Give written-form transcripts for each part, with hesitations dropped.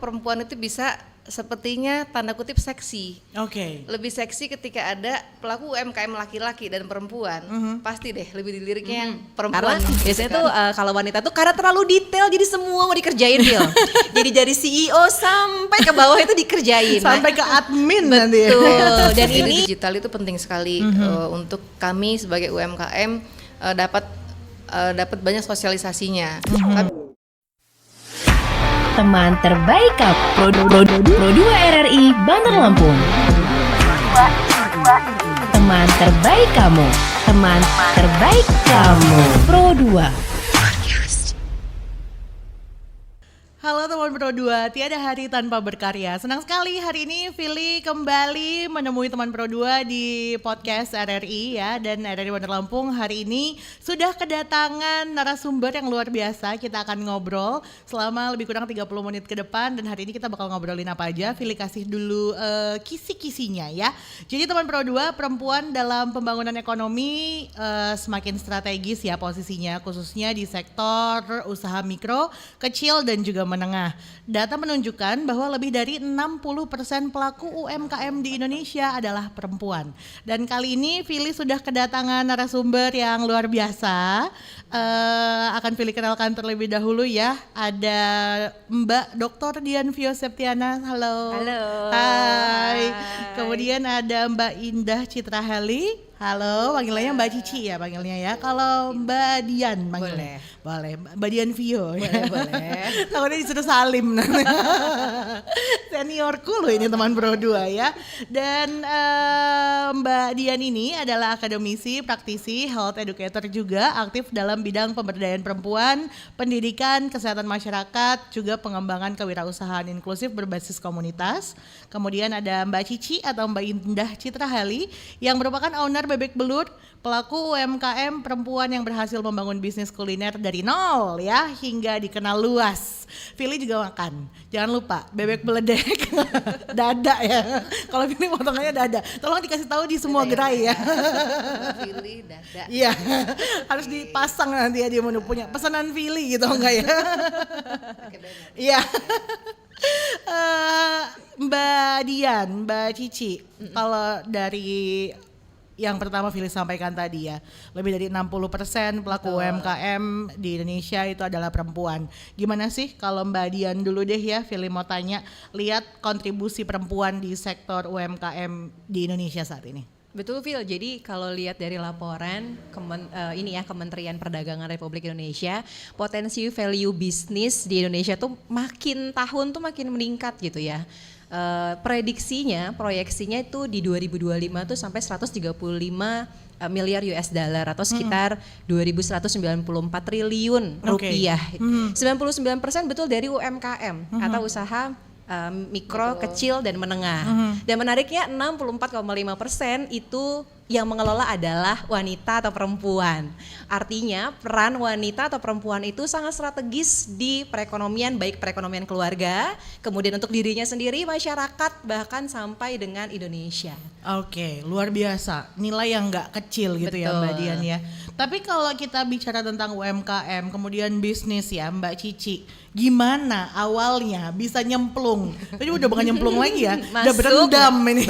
Perempuan itu bisa sepertinya tanda kutip seksi. Oke. Lebih seksi ketika ada pelaku UMKM laki-laki dan perempuan. Pasti deh lebih diliriknya yang Karena perempuan. biasanya tuh kalau wanita tuh karena terlalu detail jadi semua mau dikerjain Phil. Jadi dari CEO sampai ke bawah itu dikerjain. Sampai ke admin nanti. Betul. Dan Jadi ini digital itu penting sekali untuk kami sebagai UMKM dapat banyak sosialisasinya. Tapi Teman terbaik Pro2 RRI Bandar Lampung. Teman terbaik kamu. Teman terbaik kamu. Pro2. Halo teman Pro2, tiada hari tanpa berkarya. Senang sekali hari ini Vili kembali menemui teman Pro2 di podcast RRI ya. Dan RRI Bandar Lampung hari ini sudah kedatangan narasumber yang luar biasa. Kita akan ngobrol selama lebih kurang 30 menit ke depan. Dan hari ini kita bakal ngobrolin apa aja. Vili kasih dulu kisi-kisinya ya. Jadi teman Pro2, perempuan dalam pembangunan ekonomi semakin strategis ya posisinya. Khususnya di sektor usaha mikro, kecil dan juga menengah. Data menunjukkan bahwa lebih dari 60% pelaku UMKM di Indonesia adalah perempuan. Dan kali ini Vili sudah kedatangan narasumber yang luar biasa. Akan Vili kenalkan terlebih dahulu ya. Ada Mbak Dr. Dian Vio Septiana. Halo. Halo. Hai. Kemudian ada Mbak Indah Citra Heli. Halo, panggilannya Mbak Cici ya panggilnya ya. Kalau Mbak Dian panggilnya. Boleh. Mbak Dian Vio. boleh. Takutnya disuruh Salim. Seniorku loh ini teman Pro2 ya. Dan Mbak Dian ini adalah akademisi, praktisi, health educator juga, aktif dalam bidang pemberdayaan perempuan, pendidikan, kesehatan masyarakat, juga pengembangan kewirausahaan inklusif berbasis komunitas. Kemudian ada Mbak Cici atau Mbak Indah Citra Heli yang merupakan owner Bebek Belut, pelaku UMKM perempuan yang berhasil membangun bisnis kuliner dari nol ya hingga dikenal luas. Vili juga makan, jangan lupa bebek beledek, dada ya. Kalau Vili potongannya dada, tolong dikasih tahu di semua gerai ya. Vili dada. Iya, harus dipasang nanti ya dia menu punya pesanan Vili gitu enggak ya? Iya. Mbak Dian, Mbak Cici, kalau dari yang pertama Vili sampaikan tadi ya, lebih dari 60% pelaku UMKM di Indonesia itu adalah perempuan. Gimana sih kalau Mbak Dian dulu deh ya, Vili mau tanya, lihat kontribusi perempuan di sektor UMKM di Indonesia saat ini. Betul Phil, jadi kalau lihat dari laporan Kementerian Perdagangan Republik Indonesia, potensi value bisnis di Indonesia tuh makin tahun tuh makin meningkat gitu ya. Proyeksinya itu di 2025 tuh sampai 135 miliar US dollar atau sekitar 2.194 triliun rupiah. 99% betul dari UMKM atau usaha mikro, kecil dan menengah. Dan menariknya 64,5% itu yang mengelola adalah wanita atau perempuan. Artinya peran wanita atau perempuan itu sangat strategis di perekonomian, baik perekonomian keluarga, kemudian untuk dirinya sendiri, masyarakat, bahkan sampai dengan Indonesia. Oke, luar biasa. Nilai yang nggak kecil gitu. Betul. Ya Mbak Dian ya. Tapi kalau kita bicara tentang UMKM, kemudian bisnis ya Mbak Cici, gimana awalnya bisa nyemplung? Tadi udah bukan nyemplung lagi ya, udah berendam ini.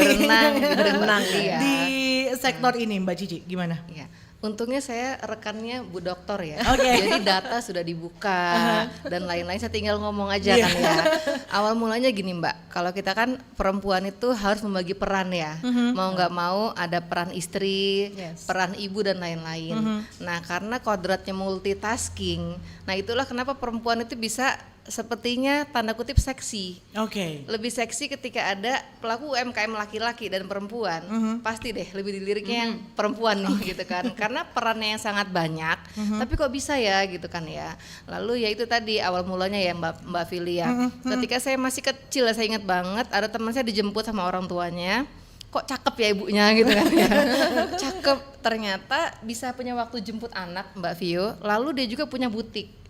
Berenang ya. Di sektor ini Mbak Cici, gimana? Iya. Untungnya saya rekannya Bu Doktor ya. Okay. Jadi data sudah dibuka dan lain-lain, saya tinggal ngomong aja kan ya. Awal mulanya gini Mbak, kalau kita kan perempuan itu harus membagi peran ya. Mau nggak mau ada peran istri, peran ibu dan lain-lain. Nah karena kodratnya multitasking, nah itulah kenapa perempuan itu bisa sepertinya tanda kutip seksi. Oke. Lebih seksi ketika ada pelaku UMKM laki-laki dan perempuan. Pasti deh lebih diliriknya yang perempuan nih gitu kan. Karena perannya yang sangat banyak. Tapi kok bisa ya gitu kan ya. Lalu ya itu tadi awal mulanya ya Mbak Vili ya. Ketika saya masih kecil saya ingat banget ada teman saya dijemput sama orang tuanya. Kok cakep ya ibunya gitu kan ya. Cakep, ternyata bisa punya waktu jemput anak Mbak Vio. Lalu dia juga punya butik.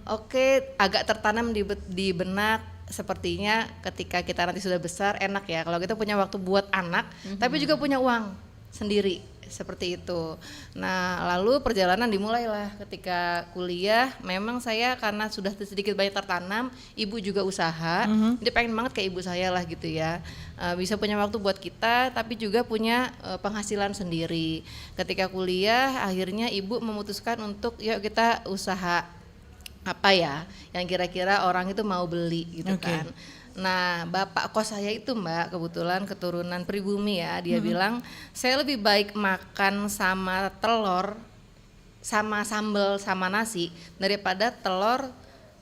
Oke, agak tertanam di benak sepertinya ketika kita nanti sudah besar enak ya kalau kita punya waktu buat anak, tapi juga punya uang sendiri seperti itu. Nah, lalu perjalanan dimulailah ketika kuliah. Memang saya karena sudah sedikit banyak tertanam, ibu juga usaha, dia pengen banget kayak ibu saya lah gitu ya. Bisa punya waktu buat kita, tapi juga punya penghasilan sendiri. Ketika kuliah, akhirnya ibu memutuskan untuk yuk kita usaha apa ya, yang kira-kira orang itu mau beli gitu kan. Nah, bapak kos saya itu Mbak, kebetulan keturunan pribumi ya, dia bilang saya lebih baik makan sama telur, sama sambal, sama nasi daripada telur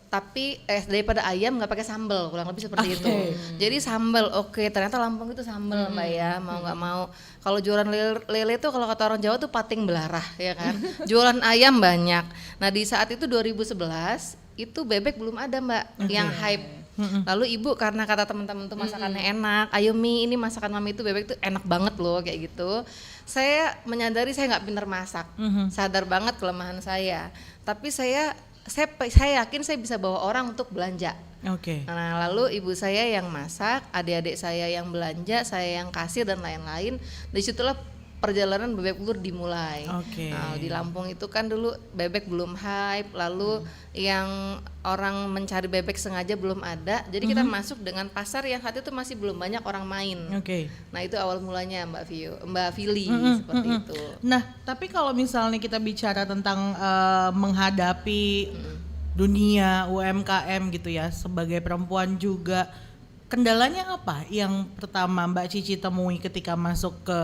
tapi daripada ayam nggak pakai sambal, kurang lebih seperti itu. Jadi sambal ternyata Lampung itu sambal Mbak ya, mau nggak mau. Kalau jualan lele itu kalau kata orang Jawa tuh pating belarah ya kan. Jualan ayam banyak. Nah di saat itu 2011 itu bebek belum ada Mbak, yang hype. Lalu ibu karena kata teman-teman tuh masakannya enak, ayo Mi ini masakan mami itu bebek tuh enak banget loh kayak gitu. Saya menyadari saya nggak pintar masak, sadar banget kelemahan saya. Tapi saya yakin saya bisa bawa orang untuk belanja. Nah lalu ibu saya yang masak, adik-adik saya yang belanja, saya yang kasir dan lain-lain. Disitulah perjalanan bebek telur dimulai. Nah, di Lampung itu kan dulu bebek belum hype, lalu yang orang mencari bebek sengaja belum ada. Jadi kita masuk dengan pasar yang saat itu masih belum banyak orang main. Nah itu awal mulanya Mbak Fili seperti itu. Nah tapi kalau misalnya kita bicara tentang menghadapi dunia UMKM gitu ya, sebagai perempuan juga, kendalanya apa yang pertama Mbak Cici temui ketika masuk ke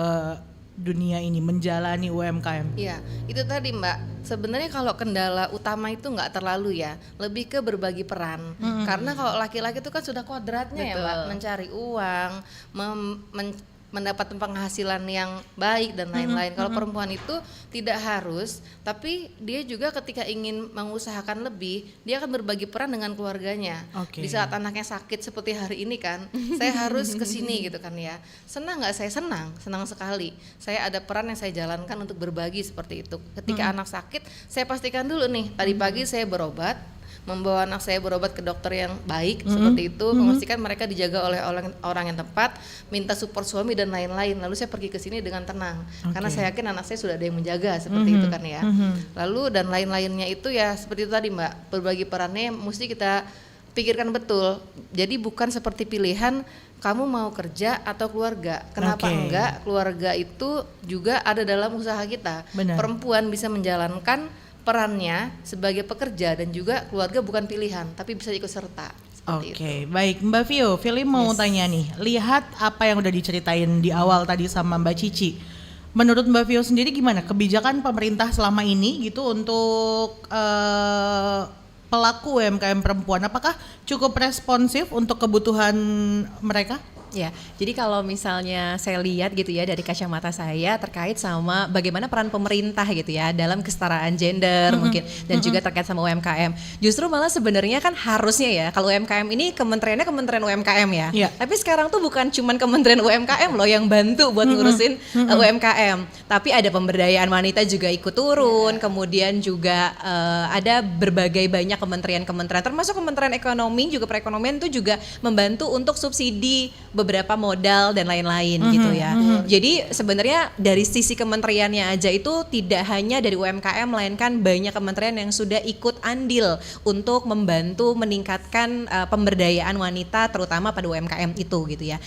dunia ini, menjalani UMKM? Iya, itu tadi Mbak. Sebenarnya kalau kendala utama itu nggak terlalu ya, lebih ke berbagi peran. Karena kalau laki-laki itu kan sudah kodratnya ya Mbak, mencari uang, mendapat penghasilan yang baik dan lain-lain. Kalau perempuan itu tidak harus, tapi dia juga ketika ingin mengusahakan lebih, dia akan berbagi peran dengan keluarganya. Di saat anaknya sakit seperti hari ini kan, saya harus kesini gitu kan ya. Senang nggak saya? Senang sekali. Saya ada peran yang saya jalankan untuk berbagi seperti itu. Ketika anak sakit, saya pastikan dulu nih, tadi pagi saya berobat, membawa anak saya berobat ke dokter yang baik seperti itu, memastikan mereka dijaga oleh orang yang tepat, minta support suami dan lain-lain. Lalu saya pergi ke sini dengan tenang, karena saya yakin anak saya sudah ada yang menjaga seperti itu kan ya. Lalu dan lain-lainnya itu ya seperti itu tadi Mbak, berbagi perannya mesti kita pikirkan betul. Jadi bukan seperti pilihan kamu mau kerja atau keluarga. Kenapa enggak? Keluarga itu juga ada dalam usaha kita. Perempuan bisa menjalankan perannya sebagai pekerja dan juga keluarga bukan pilihan, tapi bisa ikut serta. Baik Mbak Vio, Fili mau tanya nih, lihat apa yang udah diceritain di awal tadi sama Mbak Cici. Menurut Mbak Vio sendiri gimana kebijakan pemerintah selama ini gitu untuk pelaku UMKM perempuan? Apakah cukup responsif untuk kebutuhan mereka? Ya, jadi kalau misalnya saya lihat gitu ya dari kacamata saya terkait sama bagaimana peran pemerintah gitu ya dalam kesetaraan gender mungkin dan juga terkait sama UMKM. Justru malah sebenarnya kan harusnya ya kalau UMKM ini kementeriannya Kementerian UMKM ya. Tapi sekarang tuh bukan cuman Kementerian UMKM loh yang bantu buat ngurusin UMKM, tapi ada pemberdayaan wanita juga ikut turun, kemudian juga ada berbagai banyak kementerian-kementerian termasuk Kementerian Ekonomi juga perekonomian itu juga membantu untuk subsidi beberapa modal dan lain-lain gitu ya. Jadi sebenarnya dari sisi kementeriannya aja itu tidak hanya dari UMKM melainkan banyak kementerian yang sudah ikut andil untuk membantu meningkatkan pemberdayaan wanita terutama pada UMKM itu gitu ya.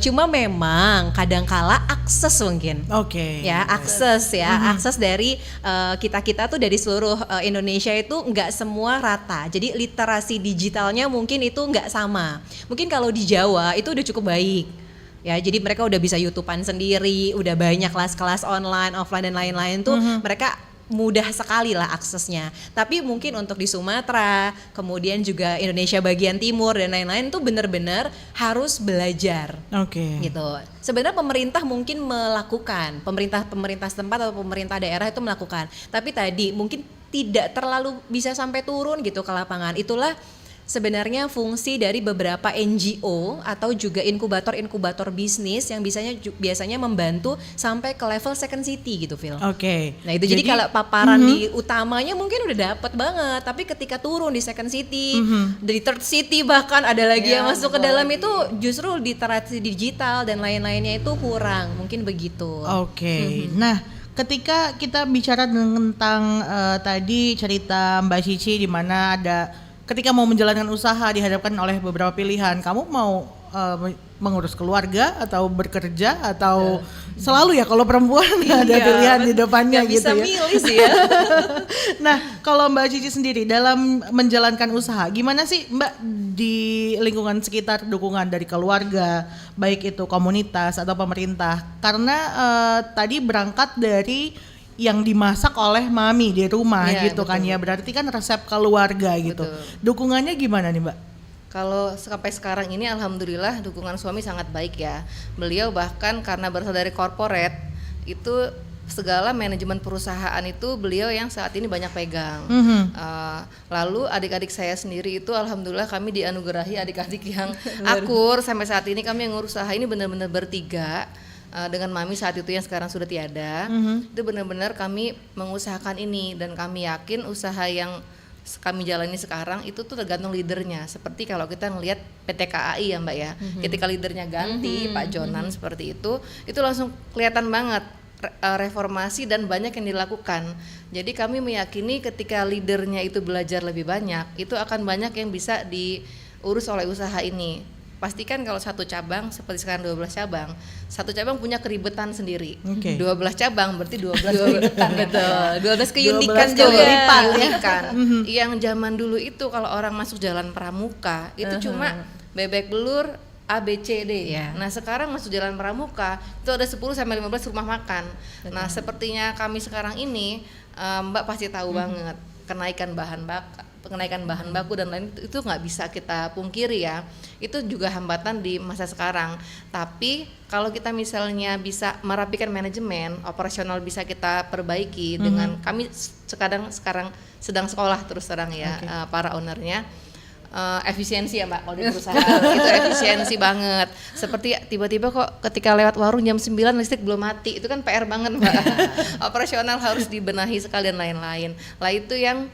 Cuma memang kadangkala akses mungkin. Ya, akses dari kita tuh dari seluruh Indonesia itu nggak semua rata. Jadi literasi digitalnya mungkin itu nggak sama. Mungkin kalau di Jawa itu udah cukup baik ya, jadi mereka udah bisa YouTubean sendiri, udah banyak kelas-kelas online, offline dan lain-lain tuh mereka mudah sekali lah aksesnya. Tapi mungkin untuk di Sumatera, kemudian juga Indonesia bagian timur dan lain-lain tuh benar-benar harus belajar. Gitu. Sebenarnya pemerintah mungkin melakukan, pemerintah setempat atau pemerintah daerah itu melakukan. Tapi tadi mungkin tidak terlalu bisa sampai turun gitu ke lapangan. Itulah sebenarnya fungsi dari beberapa NGO atau juga inkubator bisnis yang biasanya membantu sampai ke level second city gitu, Phil. Oke. Nah itu jadi kalau paparan di utamanya mungkin udah dapet banget, tapi ketika turun di second city, di third city bahkan ada lagi yang masuk ke dalam itu justru literasi digital dan lain-lainnya itu kurang, mungkin begitu. Oke. Nah, ketika kita bicara tentang tadi cerita Mbak Cici di mana ada ketika mau menjalankan usaha dihadapkan oleh beberapa pilihan, kamu mau mengurus keluarga atau bekerja atau selalu ya kalau perempuan ada pilihan di depannya gitu ya. Bisa milih sih ya. Nah, kalau Mbak Cici sendiri dalam menjalankan usaha, gimana sih Mbak di lingkungan sekitar dukungan dari keluarga, baik itu komunitas atau pemerintah? Karena tadi berangkat dari yang dimasak oleh mami di rumah gitu kan ya, berarti kan resep keluarga gitu. Dukungannya gimana nih Mbak? Kalau sampai sekarang ini alhamdulillah dukungan suami sangat baik ya. Beliau bahkan karena berasal dari corporate itu segala manajemen perusahaan itu beliau yang saat ini banyak pegang. Lalu adik-adik saya sendiri itu alhamdulillah kami dianugerahi adik-adik yang akur sampai saat ini. Kami yang ngurus usaha ini benar-benar bertiga. Dengan mami saat itu yang sekarang sudah tiada, itu benar-benar kami mengusahakan ini dan kami yakin usaha yang kami jalani sekarang itu tuh tergantung leadernya. Seperti kalau kita ngelihat PT KAI ya Mbak ya, ketika leadernya ganti Pak Jonan seperti itu langsung kelihatan banget reformasi dan banyak yang dilakukan. Jadi kami meyakini ketika leadernya itu belajar lebih banyak, itu akan banyak yang bisa diurus oleh usaha ini. Pastikan kalau satu cabang seperti sekarang 12 cabang, satu cabang punya keribetan sendiri. 12 cabang berarti 12 keribetan. Betul. 12 keunikan juga. Keunikan. Yang zaman dulu itu kalau orang masuk jalan Pramuka itu cuma bebek belur A B C D. Nah, sekarang masuk jalan Pramuka itu ada 10 sampai 15 rumah makan. Nah, sepertinya kami sekarang ini Mbak pasti tahu banget kenaikan bahan baku dan lain itu nggak bisa kita pungkiri ya, itu juga hambatan di masa sekarang. Tapi kalau kita misalnya bisa merapikan manajemen operasional bisa kita perbaiki dengan kami sekarang sedang sekolah terus terang ya para ownernya. Efisiensi ya Mbak kalau di perusahaan itu efisiensi banget. Seperti tiba-tiba kok ketika lewat warung jam 9 listrik belum mati, itu kan PR banget Mbak. Operasional harus dibenahi sekali dan lain-lain. Lah itu yang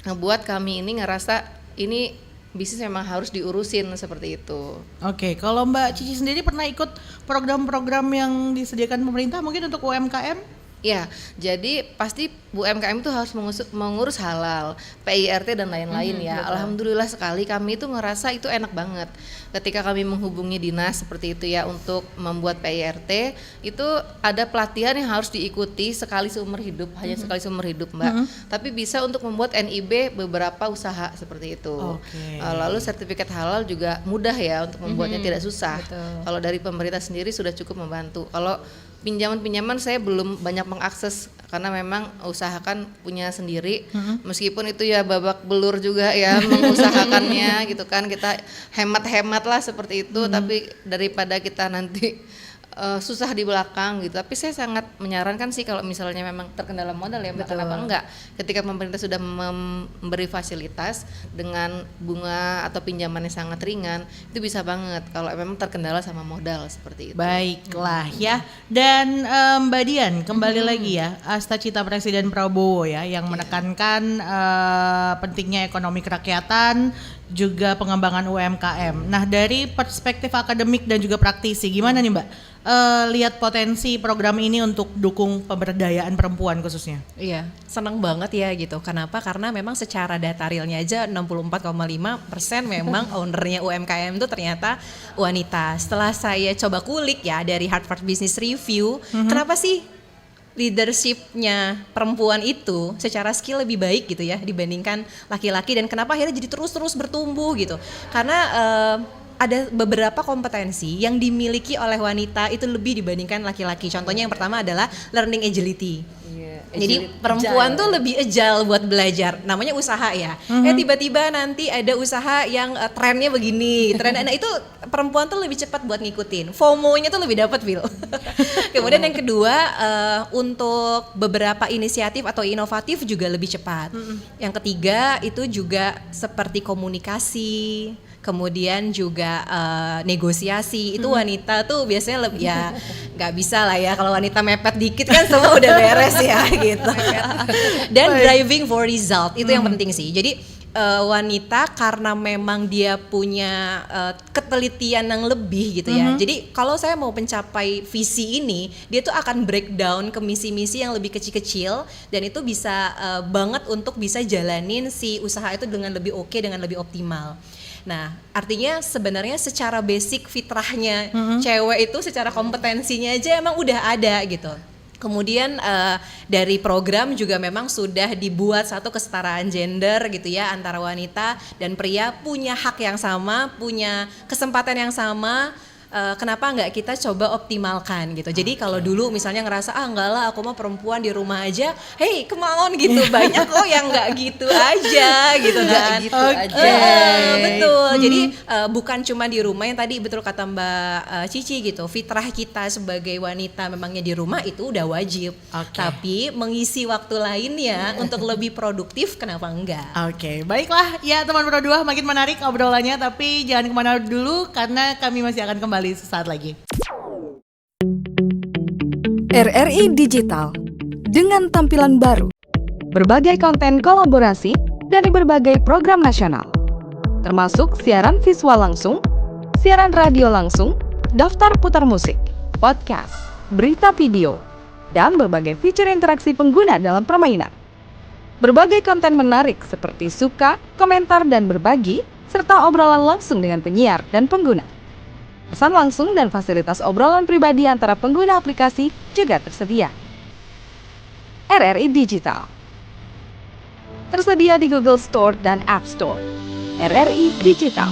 ngebuat kami ini ngerasa ini bisnis memang harus diurusin seperti itu. Oke, kalau Mbak Cici sendiri pernah ikut program-program yang disediakan pemerintah mungkin untuk UMKM? Ya, jadi pasti UMKM itu harus mengurus halal, PIRT dan lain-lain ya. Betul. Alhamdulillah sekali kami itu ngerasa itu enak banget. Ketika kami menghubungi dinas seperti itu ya untuk membuat PIRT, itu ada pelatihan yang harus diikuti sekali seumur hidup, hanya sekali seumur hidup Mbak. Tapi bisa untuk membuat NIB beberapa usaha seperti itu. Lalu sertifikat halal juga mudah ya untuk membuatnya, tidak susah. Kalau dari pemerintah sendiri sudah cukup membantu. Kalau pinjaman saya belum banyak mengakses karena memang usahakan punya sendiri, meskipun itu ya babak belur juga ya mengusahakannya gitu kan, kita hemat-hemat lah seperti itu, tapi daripada kita nanti susah di belakang gitu. Tapi saya sangat menyarankan sih kalau misalnya memang terkendala modal ya Mbak, kenapa enggak ketika pemerintah sudah memberi fasilitas dengan bunga atau pinjaman yang sangat ringan, itu bisa banget kalau memang terkendala sama modal seperti itu. Baiklah ya. Dan Mbak Dian kembali lagi ya, Asta Cita Presiden Prabowo ya yang menekankan pentingnya ekonomi kerakyatan juga pengembangan UMKM. Nah, dari perspektif akademik dan juga praktisi gimana nih Mbak? Lihat potensi program ini untuk dukung pemberdayaan perempuan khususnya. Iya, seneng banget ya gitu. Kenapa? Karena memang secara data realnya aja 64,5% memang ownernya UMKM itu ternyata wanita. Setelah saya coba kulik ya dari Harvard Business Review, kenapa sih leadershipnya perempuan itu secara skill lebih baik gitu ya dibandingkan laki-laki, dan kenapa akhirnya jadi terus bertumbuh gitu? Karena ada beberapa kompetensi yang dimiliki oleh wanita itu lebih dibandingkan laki-laki. Contohnya yang pertama adalah learning agility. Jadi perempuan tuh lebih agile buat belajar, namanya usaha ya. Tiba-tiba nanti ada usaha yang trennya begini, nah itu perempuan tuh lebih cepat buat ngikutin. FOMO-nya tuh lebih dapat, Phil. Kemudian yang kedua, untuk beberapa inisiatif atau inovatif juga lebih cepat. Yang ketiga itu juga seperti komunikasi. Kemudian juga negosiasi itu wanita tuh biasanya lebih ya nggak bisa lah ya, kalau wanita mepet dikit kan semua udah beres ya gitu. Dan driving for result itu yang penting sih. Jadi wanita karena memang dia punya ketelitian yang lebih gitu ya. Jadi kalau saya mau mencapai visi ini, dia tuh akan breakdown ke misi-misi yang lebih kecil-kecil dan itu bisa banget untuk bisa jalanin si usaha itu dengan lebih oke, dengan lebih optimal. Nah, artinya sebenarnya secara basic fitrahnya cewek itu secara kompetensinya aja emang udah ada gitu. Kemudian dari program juga memang sudah dibuat satu kesetaraan gender gitu ya, antara wanita dan pria punya hak yang sama, punya kesempatan yang sama. Kenapa nggak kita coba optimalkan gitu. Jadi kalau dulu misalnya ngerasa enggak lah aku mah perempuan di rumah aja, hey come on gitu, banyak kok yang nggak gitu aja gitu kan. Gitu aja. Betul. Jadi bukan cuma di rumah, yang tadi betul kata Mbak Cici gitu, fitrah kita sebagai wanita memangnya di rumah itu udah wajib. Tapi mengisi waktu lainnya untuk lebih produktif, kenapa enggak? Oke, baiklah ya teman Pro 2, makin menarik obrolannya, tapi jangan kemana dulu karena kami masih akan kembali sesaat lagi. RRI Digital dengan tampilan baru, berbagai konten kolaborasi dari berbagai program nasional, termasuk siaran visual langsung, siaran radio langsung, daftar putar musik, podcast, berita video, dan berbagai fitur interaksi pengguna dalam permainan. Berbagai konten menarik seperti suka, komentar, dan berbagi, serta obrolan langsung dengan penyiar dan pengguna. Pesan langsung dan fasilitas obrolan pribadi antara pengguna aplikasi juga tersedia. RRI Digital tersedia di Google Store dan App Store. RRI Digital.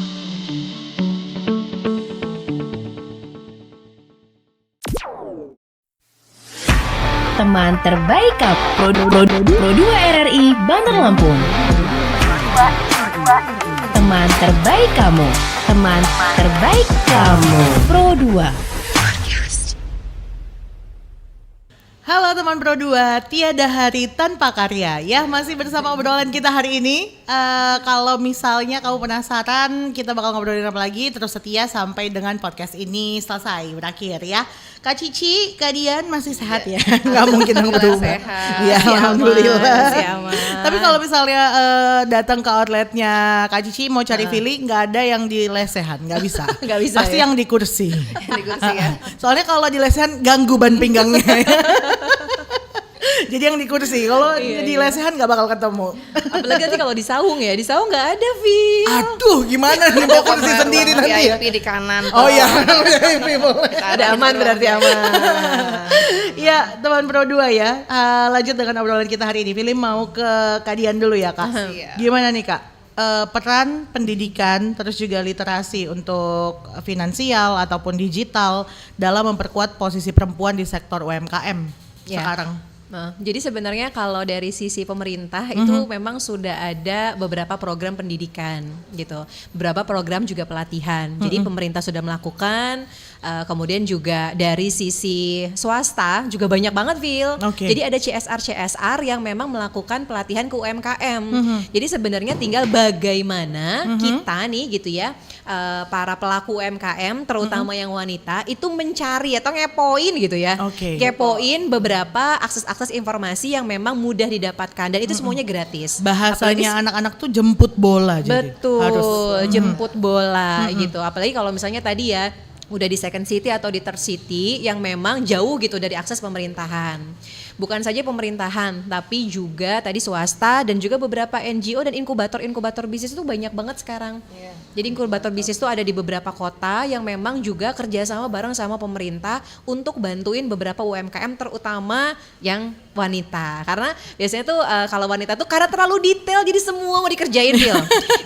Teman terbaik Pro 2 RRI Bandar Lampung. Teman terbaik kamu. Teman terbaik kamu. Pro 2. Halo teman Pro 2, tiada hari tanpa karya. Ya, masih bersama obrolan kita hari ini. Kalau misalnya kamu penasaran kita bakal ngobrolin apa lagi, terus setia sampai dengan podcast ini selesai, berakhir ya. Kak Cici, Kak Dian masih sehat ya? Nggak mungkin yang berubah. Sehat. Ya, alhamdulillah. Aman. Tapi kalau misalnya datang ke outletnya Kak Cici mau cari Fili, nggak ada yang di lesehan, nggak bisa. Nggak bisa Pasti ya? yang di kursi. Di kursi ya. Soalnya kalau di lesehan ganggu ban pinggangnya. Jadi yang di kursi, kalau di lesehan nggak bakal ketemu. Apalagi nanti kalau di saung ya, di saung nggak ada, Vi. Aduh, gimana nih bawa kursi sendiri nanti ya? VIP di kanan. Oh iya, VIP boleh. Ada aman berarti aman. Iya, teman Pro 2 ya. Lanjut dengan obrolan kita hari ini. Film mau ke Kak Dian dulu ya, Kak. Iya. Gimana nih, Kak? Peran pendidikan terus juga literasi untuk finansial ataupun digital dalam memperkuat posisi perempuan di sektor UMKM sekarang. Nah, jadi sebenarnya kalau dari sisi pemerintah itu memang sudah ada beberapa program pendidikan gitu, beberapa program juga pelatihan. Jadi pemerintah sudah melakukan, kemudian juga dari sisi swasta juga banyak banget, Phil. Jadi ada CSR yang memang melakukan pelatihan ke UMKM. Jadi sebenarnya tinggal bagaimana kita nih gitu ya, para pelaku UMKM terutama yang wanita itu mencari atau ngepoin gitu ya, kepoin beberapa akses informasi yang memang mudah didapatkan dan itu semuanya gratis. Bahasanya anak-anak tuh jemput bola jadi. Betul, harus jemput bola gitu. Apalagi kalau misalnya tadi ya udah di second city atau di third city yang memang jauh gitu dari akses pemerintahan. Bukan saja pemerintahan, tapi juga tadi swasta dan juga beberapa NGO dan inkubator bisnis itu banyak banget sekarang. Jadi inkubator bisnis itu ada di beberapa kota yang memang juga kerjasama bareng sama pemerintah untuk bantuin beberapa UMKM terutama yang wanita. Karena biasanya tuh kalau wanita tuh karena terlalu detail jadi semua mau dikerjain, Phil.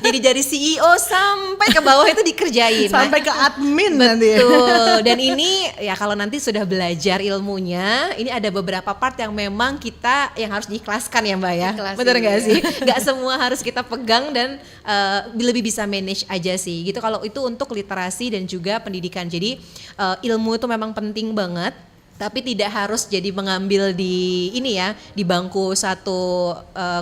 Jadi dari CEO sampai ke bawah itu dikerjain. sampai ke admin nanti. Betul. Dan ini ya kalau nanti sudah belajar ilmunya, ini ada beberapa part yang memang kita yang harus diikhlaskan ya Mbak ya. Ikhlasin, Bener nggak iya. sih? Nggak semua harus kita pegang dan lebih bisa manage aja sih gitu. Kalau itu untuk literasi dan juga pendidikan. Jadi ilmu itu memang penting banget. Tapi tidak harus jadi mengambil di ini ya, di bangku satu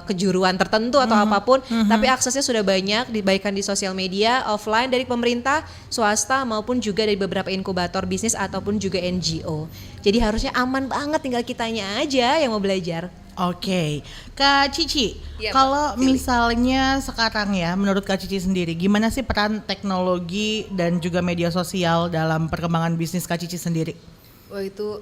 kejuruan tertentu atau apapun, tapi aksesnya sudah banyak dibaikan di sosial media, offline dari pemerintah, swasta maupun juga dari beberapa inkubator bisnis ataupun juga NGO. Jadi harusnya aman banget, tinggal kitanya aja yang mau belajar. Oke, Kak Cici, Iya, kalau misalnya sekarang ya, menurut Kak Cici sendiri, gimana sih peran teknologi dan juga media sosial dalam perkembangan bisnis Kak Cici sendiri? Wah, itu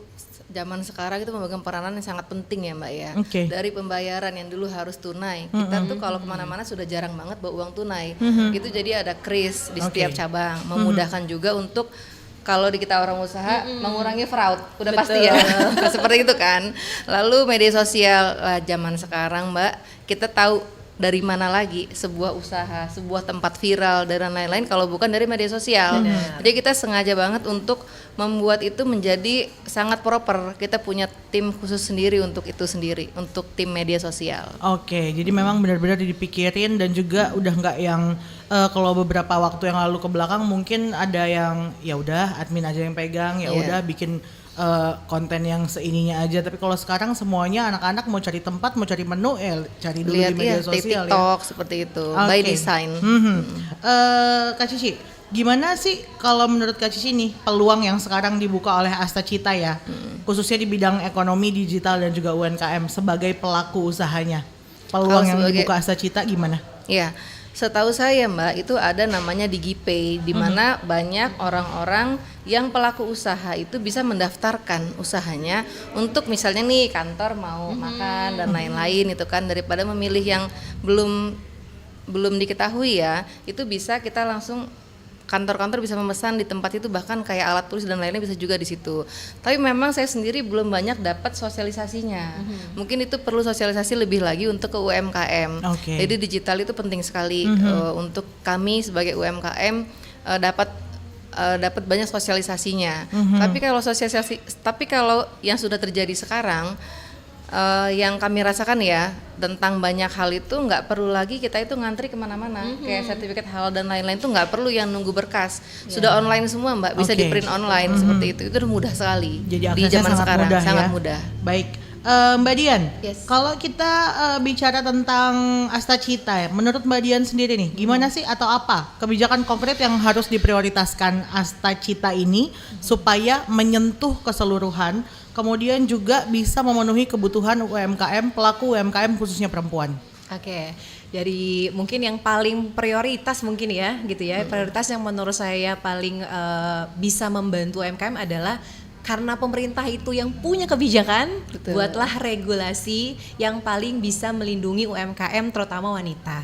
zaman sekarang itu memegang peranan yang sangat penting ya Mbak ya. Oke. Dari pembayaran yang dulu harus tunai, kita tuh kalau kemana-mana sudah jarang banget bawa uang tunai. Itu jadi ada kris di setiap cabang, memudahkan juga untuk kalau di kita orang usaha mengurangi fraud, udah pasti ya. Seperti itu kan. Lalu media sosial zaman sekarang Mbak, kita tahu dari mana lagi sebuah usaha, sebuah tempat viral dan lain-lain kalau bukan dari media sosial. Jadi kita sengaja banget untuk membuat itu menjadi sangat proper. Kita punya tim khusus sendiri untuk itu sendiri, untuk tim media sosial. Oke, jadi memang benar-benar dipikirin dan juga udah nggak yang kalau beberapa waktu yang lalu ke belakang mungkin ada yang ya udah admin aja yang pegang, ya udah bikin konten yang seininya aja. Tapi kalau sekarang semuanya anak-anak mau cari tempat, mau cari menu, cari dulu Lihat di media ya, sosial TikTok seperti itu, by design. Kak Cici, gimana sih kalau menurut Kak Cici nih peluang yang sekarang dibuka oleh Asta Cita ya, khususnya di bidang ekonomi digital dan juga UMKM sebagai pelaku usahanya? Peluang yang dibuka Asta Cita gimana? Iya, setahu saya Mbak itu ada namanya DigiPay, di mana banyak orang-orang yang pelaku usaha itu bisa mendaftarkan usahanya untuk misalnya nih kantor mau makan dan lain-lain itu kan, daripada memilih yang belum diketahui ya, itu bisa kita langsung kantor-kantor bisa memesan di tempat itu, bahkan kayak alat tulis dan lainnya bisa juga di situ. Tapi memang saya sendiri belum banyak dapat sosialisasinya. Mungkin itu perlu sosialisasi lebih lagi untuk ke UMKM. Jadi digital itu penting sekali untuk kami sebagai UMKM dapat banyak sosialisasinya. Tapi kalau yang sudah terjadi sekarang, yang kami rasakan ya tentang banyak hal itu nggak perlu lagi kita itu ngantri kemana-mana, kayak sertifikat halal dan lain-lain tuh nggak perlu yang nunggu berkas, sudah online semua Mbak, bisa di print online seperti itu udah mudah sekali. Jadi di zaman sangat sekarang mudah, sangat ya? mudah. Baik, Mbak Dian, Yes. kalau kita bicara tentang Asta Cita ya, menurut Mbak Dian sendiri nih, gimana sih atau apa kebijakan konkret yang harus diprioritaskan Asta Cita ini supaya menyentuh keseluruhan, kemudian juga bisa memenuhi kebutuhan UMKM, pelaku UMKM khususnya perempuan? Oke, dari mungkin yang paling prioritas mungkin ya gitu ya, prioritas yang menurut saya paling bisa membantu UMKM adalah karena pemerintah itu yang punya kebijakan, buatlah regulasi yang paling bisa melindungi UMKM terutama wanita.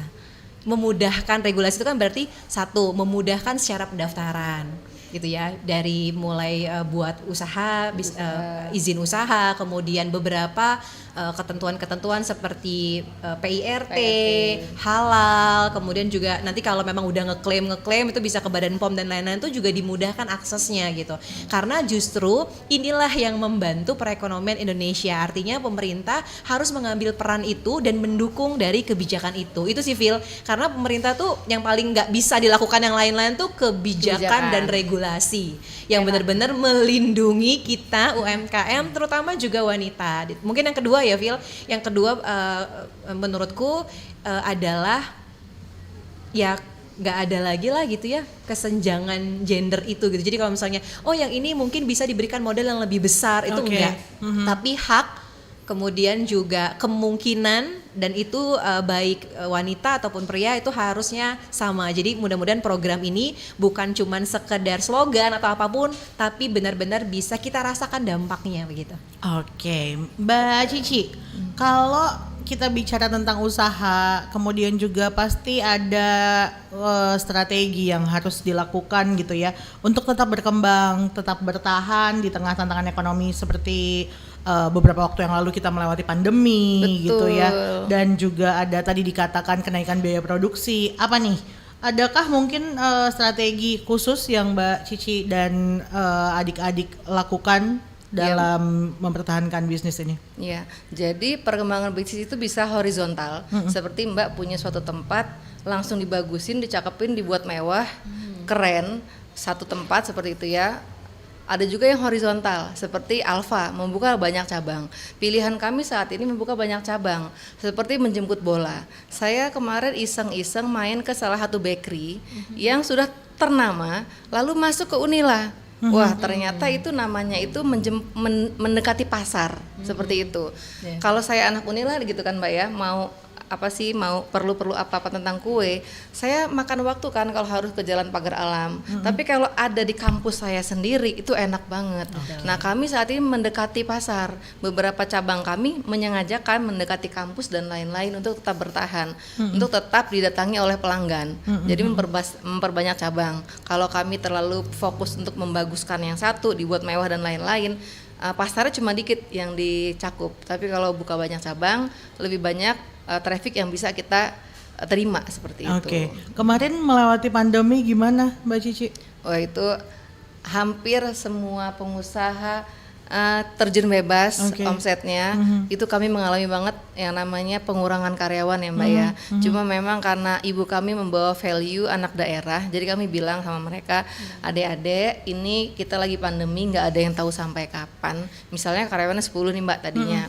Memudahkan regulasi itu kan berarti satu, memudahkan secara pendaftaran gitu ya, dari mulai buat usaha, izin usaha, kemudian beberapa ketentuan-ketentuan seperti PIRT, halal, kemudian juga nanti kalau memang udah ngeklaim itu bisa ke Badan POM dan lain-lain, itu juga dimudahkan aksesnya gitu. Karena justru inilah yang membantu perekonomian Indonesia. Artinya pemerintah harus mengambil peran itu dan mendukung dari kebijakan itu. Itu sih Phil, karena pemerintah tuh yang paling nggak bisa dilakukan yang lain-lain tuh kebijakan dan regulasi yang benar-benar melindungi kita UMKM terutama juga wanita. Mungkin yang kedua ya Phil, yang kedua menurutku adalah ya nggak ada lagi lah gitu ya kesenjangan gender itu gitu. Jadi kalau misalnya yang ini mungkin bisa diberikan modal yang lebih besar, itu enggak, tapi hak, kemudian juga kemungkinan, dan itu baik wanita ataupun pria itu harusnya sama. Jadi mudah-mudahan program ini bukan cuman sekedar slogan atau apapun, tapi benar-benar bisa kita rasakan dampaknya begitu. Oke, Mbak Cici, kalau kita bicara tentang usaha, kemudian juga pasti ada strategi yang harus dilakukan gitu ya untuk tetap berkembang, tetap bertahan di tengah tantangan ekonomi seperti beberapa waktu yang lalu kita melewati pandemi. Betul. Gitu ya, dan juga ada tadi dikatakan kenaikan biaya produksi. Apa nih? Adakah mungkin strategi khusus yang Mbak Cici dan adik-adik lakukan dalam mempertahankan bisnis ini? Iya, jadi perkembangan bisnis itu bisa horizontal, seperti Mbak punya suatu tempat, langsung dibagusin, dicakepin, dibuat mewah, keren, satu tempat seperti itu ya. Ada juga yang horizontal, seperti Alfa, membuka banyak cabang. Pilihan kami saat ini membuka banyak cabang, seperti menjemput bola. Saya kemarin iseng-iseng main ke salah satu bakery yang sudah ternama, lalu masuk ke Unila. Wah, ternyata itu namanya itu mendekati pasar, seperti itu. Kalau saya anak Unila gitu kan Mbak ya, mau perlu apa tentang kue, saya makan waktu kan kalau harus ke Jalan Pagar Alam. Tapi kalau ada di kampus saya sendiri itu enak banget. Nah, kami saat ini mendekati pasar. Beberapa cabang kami menyengajakan mendekati kampus dan lain-lain untuk tetap bertahan, untuk tetap didatangi oleh pelanggan. Jadi memperbanyak cabang. Kalau kami terlalu fokus untuk membaguskan yang satu, dibuat mewah dan lain-lain, pasarnya cuma dikit yang dicakup. Tapi kalau buka banyak cabang, lebih banyak traffic yang bisa kita terima seperti itu. Oke. Kemarin melewati pandemi gimana Mbak Cici? Oh, itu hampir semua pengusaha terjun bebas omsetnya. Itu kami mengalami banget yang namanya pengurangan karyawan ya Mbak ya. Cuma memang karena ibu kami membawa value anak daerah, jadi kami bilang sama mereka, adik-adik ini kita lagi pandemi, nggak ada yang tahu sampai kapan. Misalnya karyawannya 10 nih Mbak tadinya,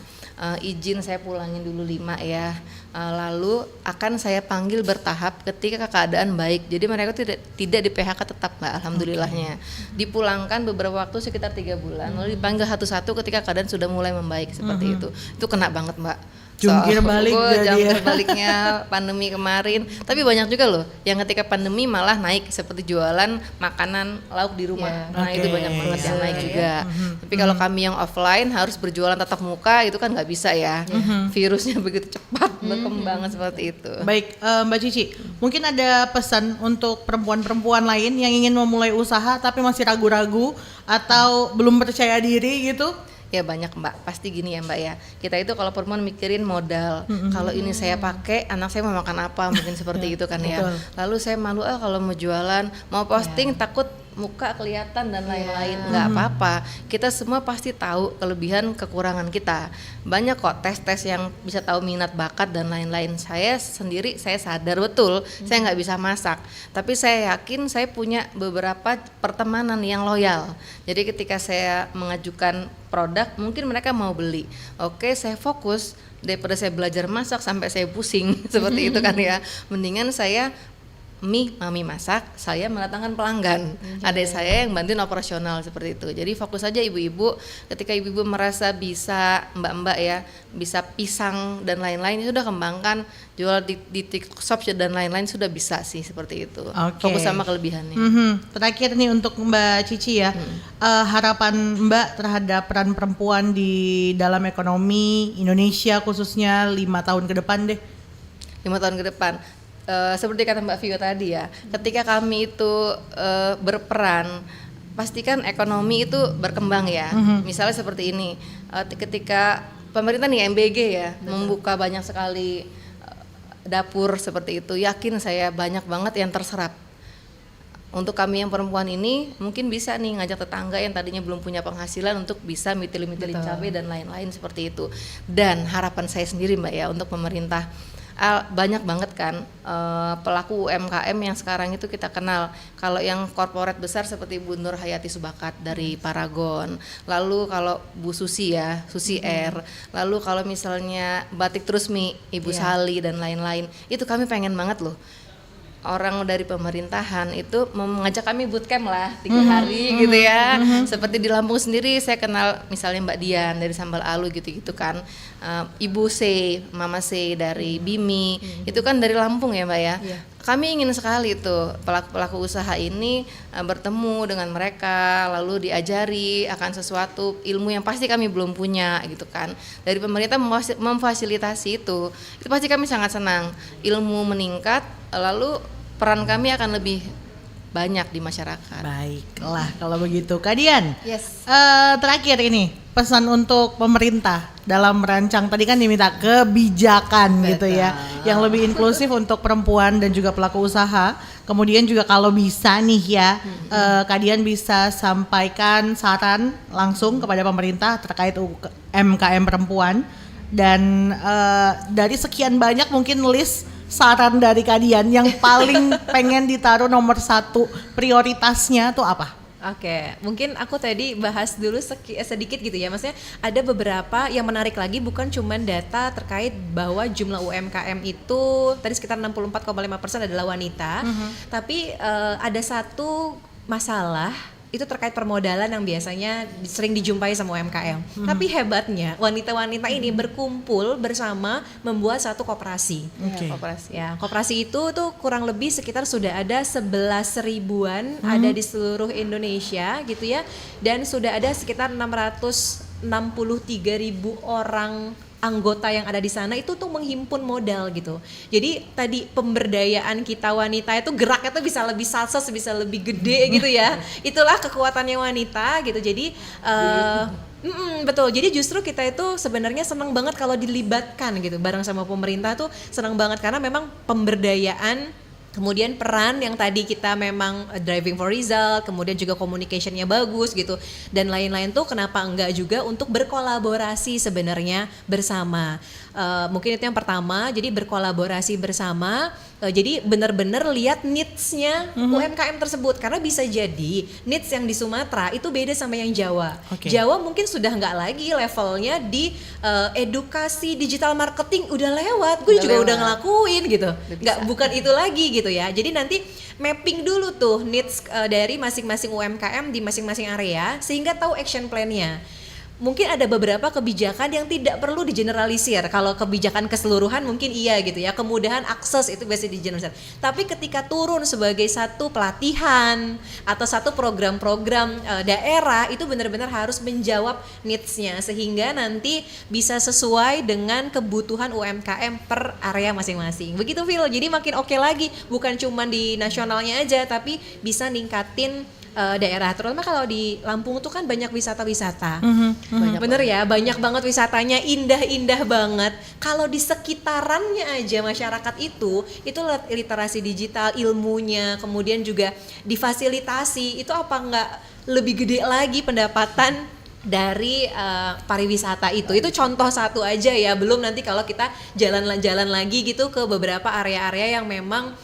izin saya pulangin dulu 5 ya. Lalu akan saya panggil bertahap ketika keadaan baik. Jadi mereka tidak di PHK tetap Mbak, alhamdulillahnya. Dipulangkan beberapa waktu sekitar 3 bulan, lalu dipanggil satu-satu ketika keadaan sudah mulai membaik seperti itu. Itu kena banget Mbak. Jungkir balik jungkir baliknya pandemi kemarin. Tapi banyak juga loh yang ketika pandemi malah naik, seperti jualan makanan lauk di rumah. Nah itu banyak banget yang naik juga. Tapi kalau kami yang offline harus berjualan tatap muka, itu kan nggak bisa ya. Virusnya begitu cepat berkembang seperti itu. Baik, Mbak Cici, mungkin ada pesan untuk perempuan-perempuan lain yang ingin memulai usaha tapi masih ragu-ragu atau belum percaya diri gitu? Ya banyak Mbak, pasti gini ya Mbak ya. Kita itu kalau perempuan mikirin modal. Kalau ini saya pakai, anak saya mau makan apa, mungkin seperti itu kan ya. Lalu saya malu kalau mau jualan, mau posting takut muka kelihatan dan lain-lain. Nggak apa-apa, kita semua pasti tahu kelebihan kekurangan kita. Banyak kok tes-tes yang bisa tahu minat bakat dan lain-lain. Saya sendiri, saya sadar betul saya nggak bisa masak, tapi saya yakin saya punya beberapa pertemanan yang loyal. Jadi ketika saya mengajukan produk, mungkin mereka mau beli. Oke, saya fokus, daripada saya belajar masak sampai saya pusing seperti itu kan ya. Mendingan saya mami masak, saya mendatangkan pelanggan. Adik saya yang bantuin operasional seperti itu. Jadi fokus saja ibu-ibu. Ketika ibu-ibu merasa bisa, mbak-mbak ya, bisa pisang dan lain-lain, sudah kembangkan, jual di TikTok Shop dan lain-lain sudah bisa sih seperti itu. Fokus sama kelebihannya. Terakhir nih untuk Mbak Cici ya, harapan Mbak terhadap peran perempuan di dalam ekonomi Indonesia khususnya 5 tahun ke depan deh. 5 tahun ke depan. Seperti kata Mbak Vio tadi ya, ketika kami itu berperan, pastikan ekonomi itu berkembang ya. Misalnya seperti ini, ketika pemerintah nih MBG ya, membuka banyak sekali dapur seperti itu, yakin saya banyak banget yang terserap. Untuk kami yang perempuan ini mungkin bisa nih ngajak tetangga yang tadinya belum punya penghasilan untuk bisa mitil-mitilin cabai dan lain-lain seperti itu. Dan harapan saya sendiri Mbak ya, untuk pemerintah, banyak banget kan pelaku UMKM yang sekarang itu kita kenal. Kalau yang korporat besar seperti Bu Nur Hayati Subakat dari Paragon, lalu kalau Bu Susi ya, Susi Air, lalu kalau misalnya Batik Trusmi, Ibu Sali dan lain-lain, itu kami pengen banget loh orang dari pemerintahan itu mengajak kami bootcamp lah 3 hari gitu ya. Seperti di Lampung sendiri saya kenal misalnya Mbak Dian dari Sambal Alu gitu-gitu kan, Ibu C, Mama C dari Bimi, itu kan dari Lampung ya Mbak ya. Kami ingin sekali tuh pelaku-pelaku usaha ini bertemu dengan mereka, lalu diajari akan sesuatu ilmu yang pasti kami belum punya gitu kan. Dari pemerintah memfasilitasi itu pasti kami sangat senang. Ilmu meningkat, lalu peran kami akan lebih banyak di masyarakat. Baiklah kalau begitu. Kak Dian, Yes. Terakhir ini pesan untuk pemerintah dalam merancang, tadi kan diminta kebijakan gitu ya, yang lebih inklusif untuk perempuan dan juga pelaku usaha. Kemudian juga kalau bisa nih ya, Kak Dian bisa sampaikan saran langsung kepada pemerintah terkait UMKM perempuan. Dan dari sekian banyak mungkin list saran dari Kak Dian yang paling pengen ditaruh nomor 1 prioritasnya tuh apa? Oke, mungkin aku tadi bahas dulu sedikit gitu ya. Maksudnya ada beberapa yang menarik lagi, bukan cuman data terkait bahwa jumlah UMKM itu tadi sekitar 64,5% adalah wanita, tapi ada satu masalah itu terkait permodalan yang biasanya sering dijumpai sama UMKM. Tapi hebatnya wanita-wanita ini berkumpul bersama membuat satu koperasi. Koperasi itu tuh kurang lebih sekitar sudah ada 11 ribuan ada di seluruh Indonesia gitu ya. Dan sudah ada sekitar 663 ribu orang anggota yang ada di sana itu tuh menghimpun modal gitu. Jadi tadi pemberdayaan kita wanita itu geraknya tuh bisa lebih salsos, bisa lebih gede gitu ya. Itulah kekuatannya wanita gitu. Jadi betul. Jadi justru kita itu sebenarnya senang banget kalau dilibatkan gitu bareng sama pemerintah tuh senang banget karena memang pemberdayaan. Kemudian peran yang tadi kita memang driving for result, kemudian juga communication-nya bagus gitu. Dan lain-lain tuh kenapa enggak juga untuk berkolaborasi sebenarnya bersama. Mungkin itu yang pertama, jadi berkolaborasi bersama. Jadi benar-benar lihat needs-nya UMKM tersebut. Karena bisa jadi needs yang di Sumatera itu beda sama yang Jawa. Jawa mungkin sudah enggak lagi levelnya di edukasi digital marketing udah lewat. Gue juga udah ngelakuin gitu. Bukan itu lagi gitu ya. Jadi nanti mapping dulu tuh needs dari masing-masing UMKM di masing-masing area sehingga tahu action plan-nya. Mungkin ada beberapa kebijakan yang tidak perlu digeneralisir. Kalau kebijakan keseluruhan mungkin iya gitu ya. Kemudahan akses itu biasa digeneralisir. Tapi ketika turun sebagai satu pelatihan atau satu program-program daerah itu benar-benar harus menjawab needs-nya sehingga nanti bisa sesuai dengan kebutuhan UMKM per area masing-masing. Begitu Phil. Jadi makin oke lagi, bukan cuma di nasionalnya aja tapi bisa ningkatin daerah, terutama kalau di Lampung tuh kan banyak wisata-wisata. Bener ya, banyak banget wisatanya, indah-indah banget. Kalau di sekitarannya aja masyarakat itu literasi digital, ilmunya, kemudian juga difasilitasi, itu apa enggak lebih gede lagi pendapatan dari pariwisata itu contoh satu aja ya, belum nanti kalau kita jalan-jalan lagi gitu ke beberapa area-area yang memang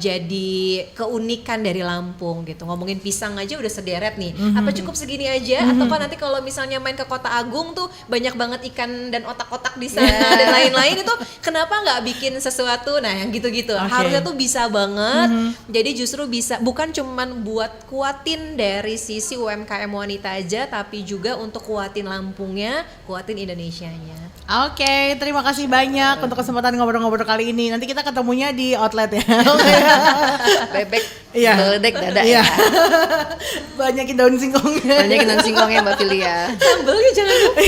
jadi keunikan dari Lampung gitu. Ngomongin pisang aja udah sederet nih. Apa cukup segini aja? Ataukah nanti kalau misalnya main ke Kota Agung tuh banyak banget ikan dan otak-otak di sana dan lain-lain itu kenapa nggak bikin sesuatu? Nah yang gitu-gitu harusnya tuh bisa banget. Jadi justru bisa bukan cuman buat kuatin dari sisi UMKM wanita aja, tapi juga untuk kuatin Lampungnya, kuatin Indonesianya. Oke, terima kasih banyak untuk kesempatan ngobrol-ngobrol kali ini. Nanti kita ketemunya di outlet ya. Bebek, beledek, dada ya. Banyakin daun singkongnya. Banyakin daun singkongnya Mbak Filia. Sambelnya jangan lupa.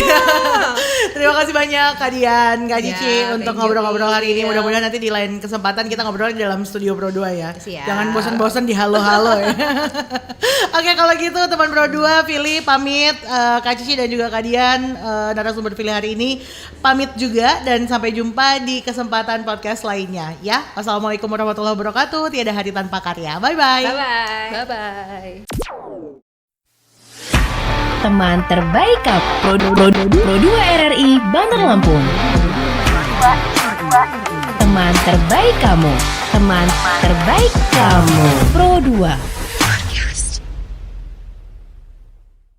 Terima kasih banyak Kak Dian, Kak Cici untuk ngobrol-ngobrol hari ini. Mudah-mudahan nanti di lain kesempatan kita ngobrol di dalam studio Pro 2 ya. Siap. Jangan bosan-bosan di halo-halo ya. Oke, kalau gitu teman Pro 2, Fili pamit, Kak Cici dan juga Kak Dian, narasumber Fili hari ini pamit juga dan sampai jumpa di kesempatan podcast lainnya ya. Wassalamualaikum warahmatullahi wabarakatuh. Tiada hari tanpa karya. Bye-bye. Bye-bye. Bye-bye. Teman terbaik Pro 2 RRI Bandar Lampung. Teman terbaik kamu. Teman terbaik kamu. Pro 2.